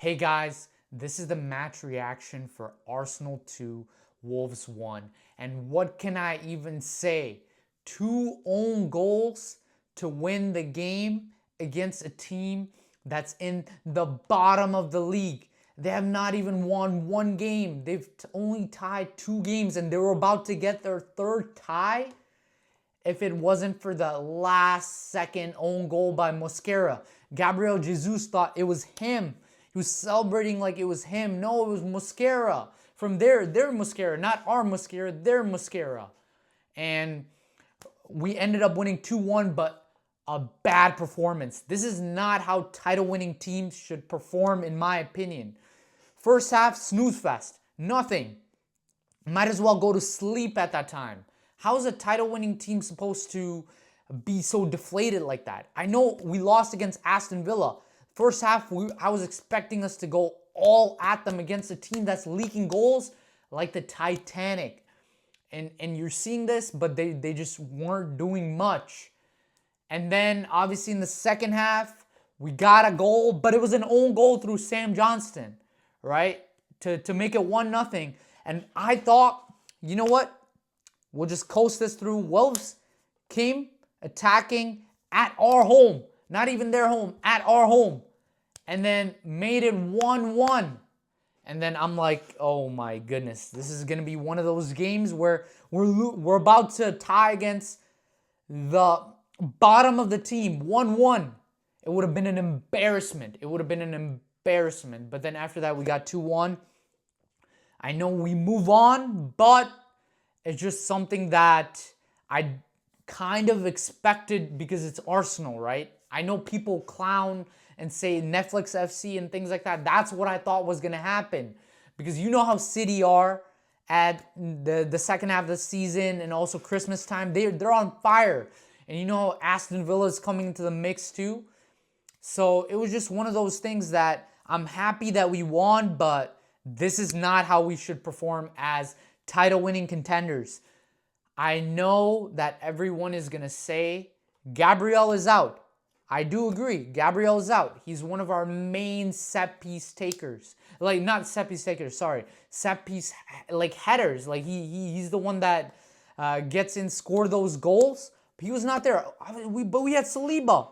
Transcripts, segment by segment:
Hey guys, this is the match reaction for Arsenal 2, Wolves 1. And what can I even say? Two own goals to win the game against a team that's in the bottom of the league. They have not even won one game. They've only tied two games and they were about to get their third tie if it wasn't for the last second own goal by Mosquera. Gabriel Jesus thought it was him. He was celebrating like it was him. No, it was Mosquera. From their Mosquera, not our Mosquera, their Mosquera. And we ended up winning 2-1, but a bad performance. This is not how title-winning teams should perform, in my opinion. First half, snooze fest. Nothing. Might as well go to sleep at that time. How is a title-winning team supposed to be so deflated like that? I know we lost against Aston Villa. First half, I was expecting us to go all at them against a team that's leaking goals like the Titanic. And you're seeing this, but they just weren't doing much. And then, obviously, in the second half, we got a goal, but it was an own goal through Sam Johnston, right? To make it 1-0. And I thought, you know what? We'll just coast this through. Wolves came attacking at our home. Not even their home, at our home. And then made it 1-1. And then I'm like, oh my goodness. This is going to be one of those games where we're about to tie against the bottom of the team. 1-1. It would have been an embarrassment. It would have been an embarrassment. But then after that, we got 2-1. I know we move on, but it's just something that I kind of expected because it's Arsenal, right? I know people clown and say Netflix FC and things like that. That's what I thought was going to happen. Because you know how City are at the second half of the season and also Christmas time. They're on fire. And you know how Aston Villa is coming into the mix too. So it was just one of those things that I'm happy that we won, but this is not how we should perform as title-winning contenders. I know that everyone is going to say Gabriel is out. I do agree. Gabriel is out. He's one of our main set piece takers. Like, not set piece takers, sorry. Set piece, like, headers. Like, he's the one that gets in, score those goals. But he was not there. But we had Saliba.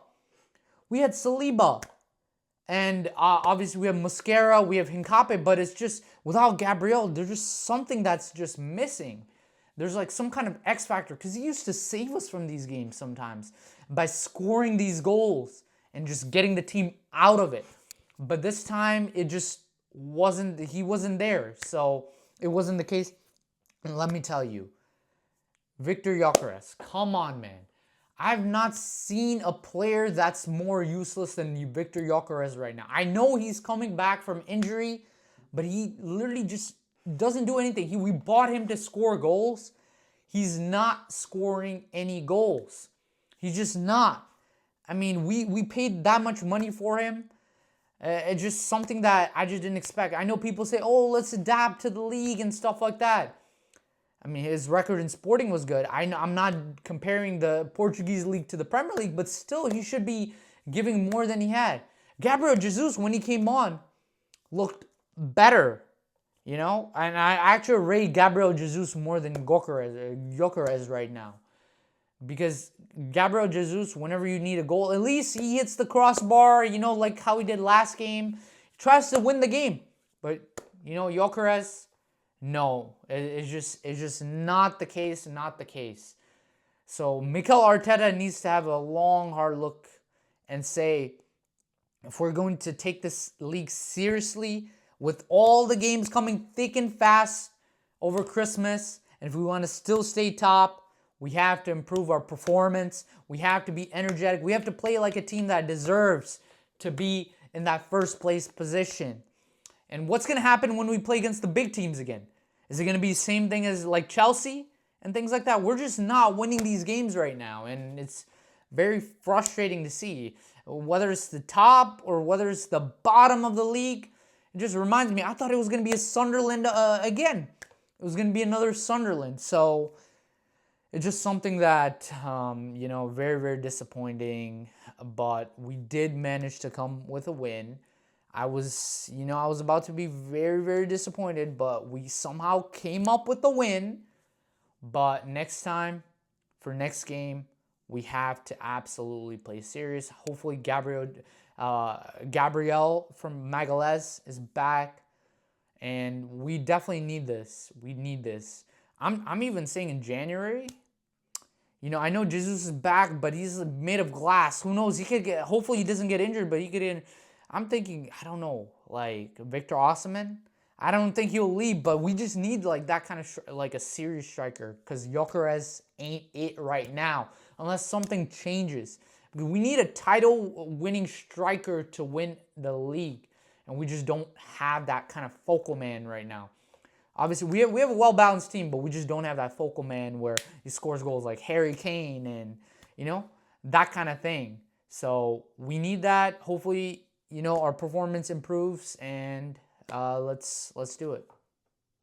We had Saliba. And obviously we have Mosquera, we have Hincapié, but it's just, without Gabriel, there's just something that's just missing. There's like some kind of X factor, because he used to save us from these games sometimes by scoring these goals and just getting the team out of it. But this time, it just wasn't, he wasn't there. So it wasn't the case. And let me tell you, Victor Gyökeres, come on, man. I've not seen a player that's more useless than Victor Gyökeres right now. I know he's coming back from injury, but he literally just doesn't do anything. We bought him to score goals. He's not scoring any goals. He's just not. I mean, we paid that much money for him. It's just something that I just didn't expect. I know people say, oh, let's adapt to the league and stuff like that. I mean, his record in Sporting was good. I'm not comparing the Portuguese league to the Premier League, but still, he should be giving more than he had. Gabriel Jesus, when he came on, looked better, you know? And I actually rate Gabriel Jesus more than Gyökeres right now. Because Gabriel Jesus, whenever you need a goal, at least he hits the crossbar, you know, like how he did last game. He tries to win the game. But, you know, Gyökeres, no, it's just not the case, not the case. So Mikel Arteta needs to have a long, hard look and say, if we're going to take this league seriously, with all the games coming thick and fast over Christmas, and if we want to still stay top, we have to improve our performance. We have to be energetic. We have to play like a team that deserves to be in that first place position. And what's going to happen when we play against the big teams again? Is it going to be the same thing as like Chelsea and things like that? We're just not winning these games right now, and it's very frustrating to see. Whether it's the top or whether it's the bottom of the league, it just reminds me, I thought it was going to be a Sunderland again. It was going to be another Sunderland. So it's just something that, you know, very, very disappointing. But we did manage to come with a win. I was, I was about to be very, very disappointed, but we somehow came up with the win. But next time, for next game, we have to absolutely play serious. Hopefully, Gabriel from Magalhães is back, and we definitely need this. We need this. I'm even saying in January. I know Jesus is back, but he's made of glass. Who knows? He could get. Hopefully, he doesn't get injured, but he could. I'm thinking. I don't know. Like Victor Osimhen. I don't think he'll leave, but we just need like that kind of like a serious striker because Gyökeres ain't it right now unless something changes. We need a title-winning striker to win the league, and we just don't have that kind of focal man right now. Obviously, we have a well-balanced team, but we just don't have that focal man where he scores goals like Harry Kane and, that kind of thing. So we need that. Hopefully, our performance improves, and let's do it.